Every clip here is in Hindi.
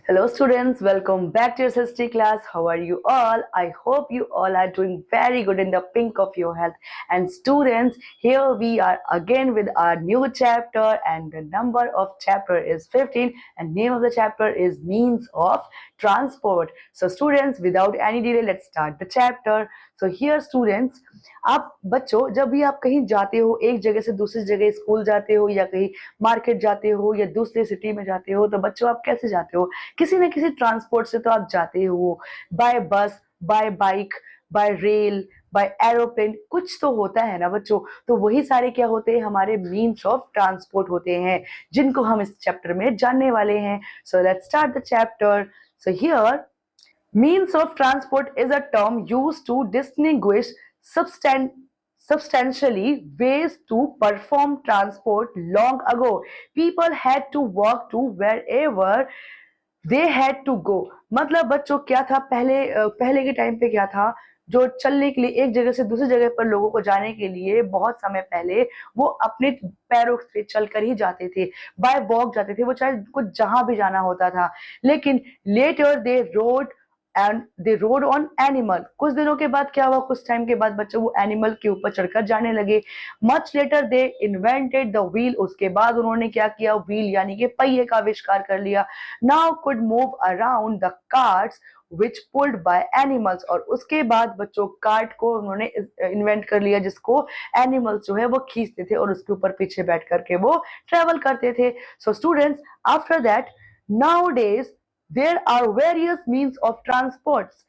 Hello students, welcome back to your SST class. How are you all? I hope you all are doing very good in the pink of your health. And students, here we are again with our new chapter and the number of chapter is 15 and name of the chapter is means of transport. So students, without any delay, let's start the chapter. So here students, आप बच्चों जब भी आप कहीं जाते हो एक जगह से दूसरी जगह स्कूल जाते हो या कहीं मार्केट जाते हो या दूसरे सिटी में जाते हो तो बच्चों आप कैसे जाते हो किसी न किसी ट्रांसपोर्ट से तो आप जाते हो by bus by bike by rail by aeroplane कुछ तो होता है ना बच्चों। तो वही सारे क्या होते हैं हमारे मीन्स ऑफ ट्रांसपोर्ट होते हैं जिनको हम इस चैप्टर में जानने वाले हैं। So let's start the chapter. So here means of transport is a term used to distinguish substantially ways to perform transport. Long ago people had to walk to wherever they had to go। मतलब बच्चों क्या था पहले के टाइम पे क्या था जो चलने के लिए एक जगह से दूसरी जगह पर लोगों को जाने के लिए बहुत समय पहले वो अपने पैरों से चलकर ही जाते थे बाय वॉक जाते थे वो चाहे कुछ जहां भी जाना होता था। लेकिन later they rode and they rode on animal. कुछ दिनों के बाद क्या हुआ कुछ टाइम के बाद बच्चों वो एनिमल के ऊपर चढ़कर जाने लगे। Much later they invented the wheel. उसके बाद उन्होंने क्या किया व्हील यानी कि पहिए का आविष्कार कर लिया। Now could move around the carts which pulled by animals. और उसके बाद बच्चों कार्ट को उन्होंने इन्वेंट कर लिया जिसको एनिमल्स जो है वो खींचते थे और उसके ऊपर पीछे बैठ करके वो ट्रेवल करते थे। So students after that nowadays there are various means of transports।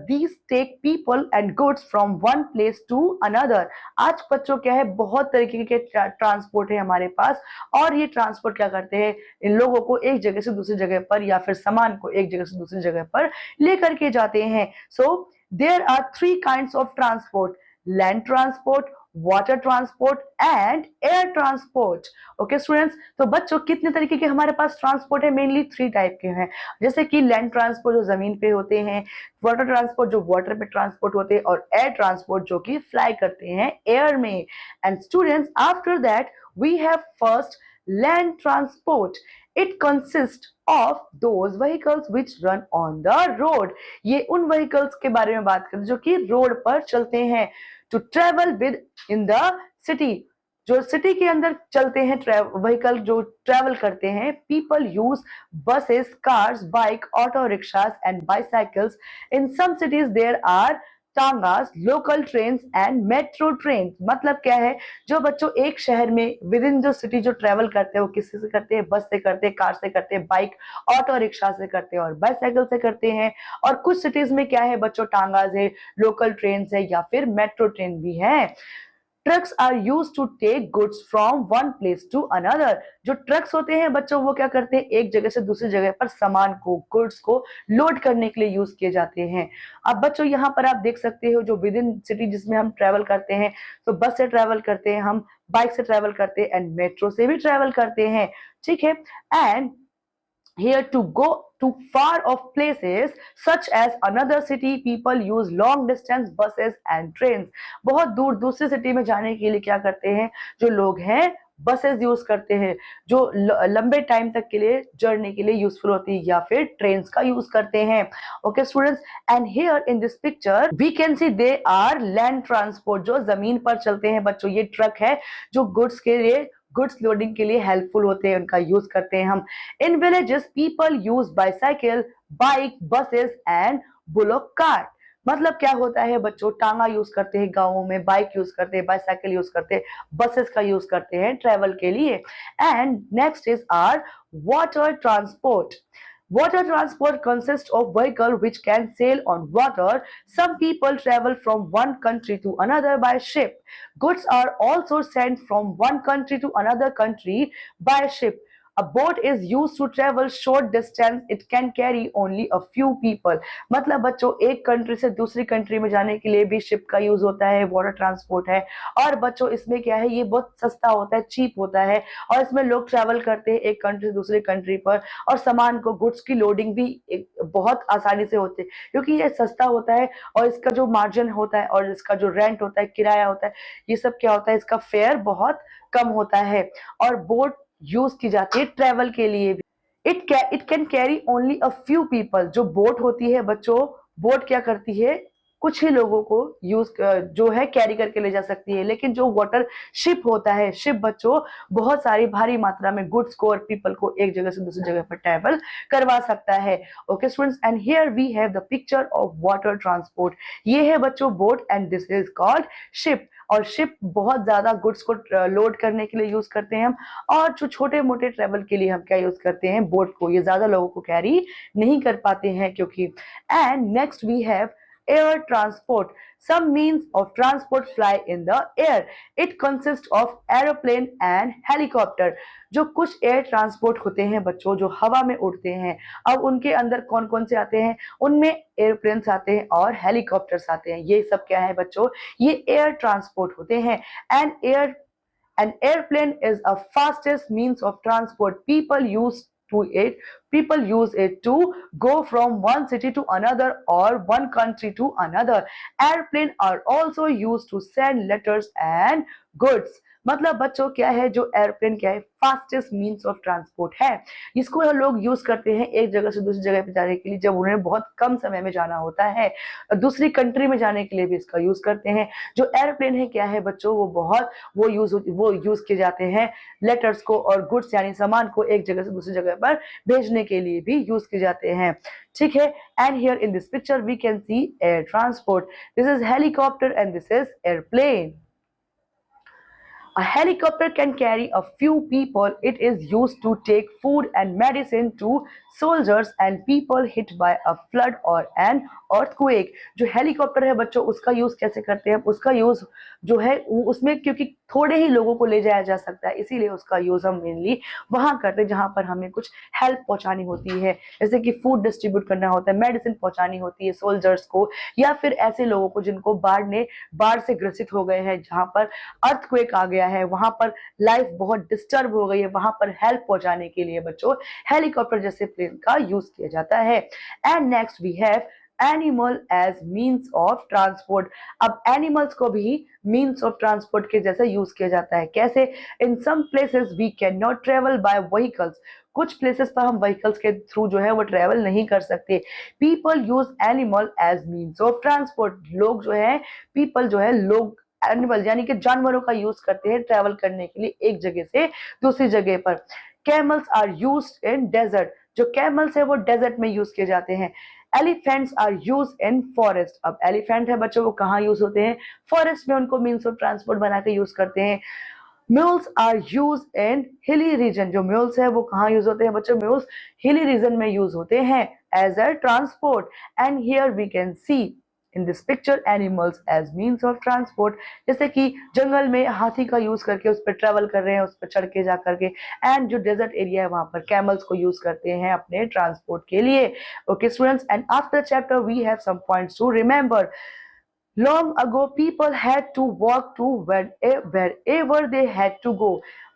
these take people and goods from one place to another। आज बच्चों क्या है बहुत तरीके के ट्रांसपोर्ट है हमारे पास और ये ट्रांसपोर्ट क्या करते हैं इन लोगों को एक जगह से दूसरी जगह पर या फिर सामान को एक जगह से दूसरी जगह पर लेकर के जाते हैं। So there are three kinds of transport land transport water transport and air transport. Okay students तो बच्चों कितने तरीके के हमारे पास ट्रांसपोर्ट है मेनली थ्री टाइप के हैं जैसे कि लैंड ट्रांसपोर्ट जो जमीन पे होते हैं वाटर ट्रांसपोर्ट जो वाटर पे ट्रांसपोर्ट होते हैं और एयर ट्रांसपोर्ट जो कि फ्लाई करते हैं एयर में। And students after that we have first land transport. It consist of those vehicles which run on the road. ये उन व्हीकल्स के बारे में बात करते हैं जो कि रोड पर चलते हैं। To travel with in the city जो सिटी के अंदर चलते हैं व्हीकल जो ट्रेवल करते हैं people use buses cars bike auto rickshaws and bicycles. In some cities there are tongas local train and metro train. मतलब क्या है जो बच्चों एक शहर में विद इन जो सिटी जो ट्रेवल करते हैं वो किसी से करते हैं बस से करते हैं कार से करते हैं बाइक ऑटो रिक्शा से करते हैं और बाइसाइकिल से करते हैं। और कुछ सिटीज में क्या है बच्चों टांगास है लोकल ट्रेन है या फिर मेट्रो ट्रेन भी है। Trucks are use to take goods from one place to another. जो ट्रक्स होते हैं बच्चों वो क्या करते हैं एक जगह से दूसरी जगह पर सामान को गुड्स को लोड करने के लिए यूज किए जाते हैं। अब बच्चों यहाँ पर आप देख सकते हो जो विद इन सिटी जिसमें हम ट्रेवल करते हैं तो बस से ट्रेवल करते हैं हम बाइक से ट्रेवल करते हैं एंड मेट्रो से भी ट्रेवल करते हैं। ठीक है and here to go to far off places such as another city people use long distance buses and trains। बहुत दूर दूसरी सिटी में जाने के लिए क्या करते हैं जो लोग हैं बसेस यूज करते हैं जो लंबे टाइम तक के लिए जर्नी के लिए यूजफुल होती है या फिर ट्रेन का यूज करते हैं। Okay students and here in this picture we can see they are land transport जो जमीन पर चलते हैं बच्चों। ये ट्रक है जो गुड्स के लिए गुड्स लोडिंग के लिए हेल्पफुल होते हैं उनका यूज करते हैं हम। In villages people use bicycle bike buses and bullock cart. मतलब क्या होता है बच्चों टांगा यूज करते हैं गांवों में बाइक यूज करते हैं बाइसाइकिल यूज करते हैं बसेस का यूज करते हैं ट्रेवल के लिए। And next is our water transport. Water transport consists of vehicle which can sail on water. Some people travel from one country to another by ship. Goods are also sent from one country to another country by ship. A boat is used to travel short distance. It can carry only a few people। मतलब बच्चों एक कंट्री से दूसरी कंट्री में जाने के लिए भी शिप का यूज होता है वाटर ट्रांसपोर्ट है। और बच्चों इसमें क्या है ये बहुत सस्ता होता है चीप होता है और इसमें लोग ट्रेवल करते हैं एक कंट्री से दूसरी कंट्री पर और सामान को गुड्स की लोडिंग भी बहुत आसानी से होती है क्योंकि ये सस्ता होता है और इसका जो मार्जिन होता है और इसका जो रेंट होता है किराया होता है ये सब क्या होता है इसका फेयर बहुत कम होता है। और बोट यूज की जाती है ट्रेवल के लिए भी। It can carry only a few people. जो बोट होती है बच्चों, बोट क्या करती है, कुछ ही लोगों को यूज जो है कैरी करके ले जा सकती है। लेकिन जो वाटर शिप होता है, शिप बच्चों बहुत सारी भारी मात्रा में गुड्स को और पीपल को एक जगह से दूसरी जगह पर ट्रेवल करवा सकता है। Okay students, and here we have the picture of water transport. ये है बच्चों boat and this is called ship. और शिप बहुत ज्यादा गुड्स को लोड करने के लिए यूज करते हैं हम। और जो छोटे मोटे ट्रेवल के लिए हम क्या यूज करते हैं, बोट को। ये ज्यादा लोगों को कैरी नहीं कर पाते हैं क्योंकि। And next we have air transport. Some means of transport fly in the air. It consists of aeroplane and helicopter. जो कुछ एयर ट्रांसपोर्ट होते हैं बच्चों, जो हवा में उड़ते हैं। अब उनके अंदर कौन कौन से आते हैं, उनमें एयरप्लेन्स आते हैं और हेलीकॉप्टर्स आते हैं। ये सब क्या है बच्चों, ये एयर ट्रांसपोर्ट होते हैं। And an airplane is a fastest means of transport. People use it to go from one city to another or one country to another. Airplanes are also used to send letters and goods. मतलब बच्चों क्या है, जो एयरप्लेन क्या है, फास्टेस्ट मीन्स ऑफ ट्रांसपोर्ट है। इसको लोग यूज करते हैं एक जगह से दूसरी जगह पे जाने के लिए, जब उन्हें बहुत कम समय में जाना होता है। दूसरी कंट्री में जाने के लिए भी इसका यूज करते हैं। जो एयरप्लेन है क्या है बच्चों, वो यूज किए जाते हैं लेटर्स को और गुड्स यानी सामान को एक जगह से दूसरी जगह पर भेजने के लिए भी यूज किए जाते हैं। ठीक है, and here in this picture we can see air transport. This is helicopter and this is airplane. A helicopter can carry a few people. It is used to take food and medicine to soldiers and people hit by a flood or an earthquake. जो हेलीकॉप्टर है बच्चों, उसका यूज कैसे करते हैं, उसका यूज जो है उसमें क्योंकि थोड़े ही लोगों को ले जाया जा सकता है, इसीलिए उसका यूज हम मेनली वहां करते हैं जहां पर हमें कुछ हेल्प पहुंचानी होती है, जैसे कि फूड डिस्ट्रीब्यूट करना होता है, मेडिसिन पहुंचानी होती है सोल्जर्स को, या फिर ऐसे लोगों को जिनको बाढ़ से ग्रसित हो गए हैं, जहां पर अर्थक्वेक आ गया है, वहां पर लाइफ बहुत डिस्टर्ब हो गई है, वहां पर हेल्प पहुंचाने के लिए बच्चों हेलीकॉप्टर जैसे प्लेन का यूज किया जाता है। And next we have animal as means of transport. अब एनिमल्स को भी मीन्स ऑफ ट्रांसपोर्ट के जैसे यूज किया जाता है। कैसे? In some places we can not travel by vehicles. कुछ प्लेसेस पर हम व्हीकल्स के थ्रू जो है वो ट्रेवल नहीं कर सकते। People use animal as means of transport. लोग जो है, पीपल जो है, लोग एनिमल यानी कि जानवरों का यूज करते हैं ट्रेवल करने के लिए एक जगह से दूसरी जगह पर। Camels are used in desert. जो कैमल्स है वो डेजर्ट में यूज किए जाते हैं। Elephants are use in forest. अब एलिफेंट है बच्चों, वो कहाँ यूज होते हैं, फॉरेस्ट में उनको मीन्स ऑफ ट्रांसपोर्ट बना के यूज करते हैं। Mules are use in hilly region. जो म्यूल्स है वो कहाँ यूज होते हैं बच्चों, म्यूल्स हिली रीजन में यूज होते हैं as a transport. And here we can see in this picture animals as means of transport. जैसे कि जंगल में हाथी का यूज करके उस पर ट्रेवल कर रहे हैं, उस पर चढ़ के जा करके। एंड जो डेजर्ट एरिया है वहां पर कैमल्स को यूज करते हैं अपने ट्रांसपोर्ट के लिए। Okay students, and after chapter we have some points to remember. Long ago, people had to walk to wherever they had to go.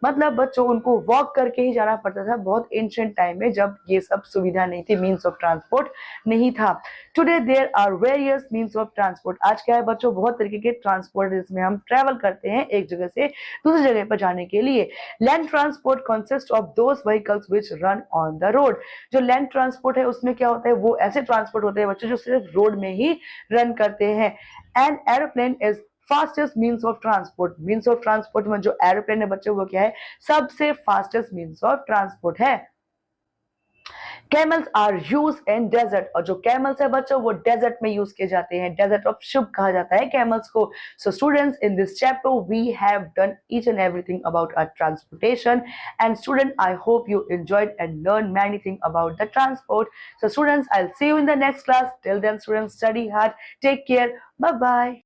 मतलब बच्चों उनको वॉक करके ही जाना पड़ता था बहुत एंशिएंट टाइम में, जब ये सब सुविधा नहीं थी, मीन्स ऑफ ट्रांसपोर्ट नहीं था। Today there are various means of transport. आज क्या है बच्चों, बहुत तरीके के ट्रांसपोर्ट जिसमें हम ट्रेवल करते हैं एक जगह से दूसरी जगह पर जाने के लिए। Land transport consist of those vehicles which run on the road. जो लैंड ट्रांसपोर्ट है उसमें क्या होता है, वो ऐसे ट्रांसपोर्ट होते हैं बच्चों जो सिर्फ रोड में ही रन करते हैं। And aeroplane is fastest means of transport. Means of transport में जो एरोप्लेन है बच्चों वो क्या है, सबसे फास्टेस्ट मीन्स ऑफ ट्रांसपोर्ट है। Camels are use in desert. और जो कैमल्स है बच्चों वो डेजर्ट में यूज किए जाते हैं, डेजर्ट ऑफ शुभ कहा जाता है कैमल्स को। So students, in this chapter we have done each and everything about our transportation. And student, I hope you enjoyed and learned many things about the transport. So students, I'll see you in the next class. Till then students, study hard, take care, bye bye.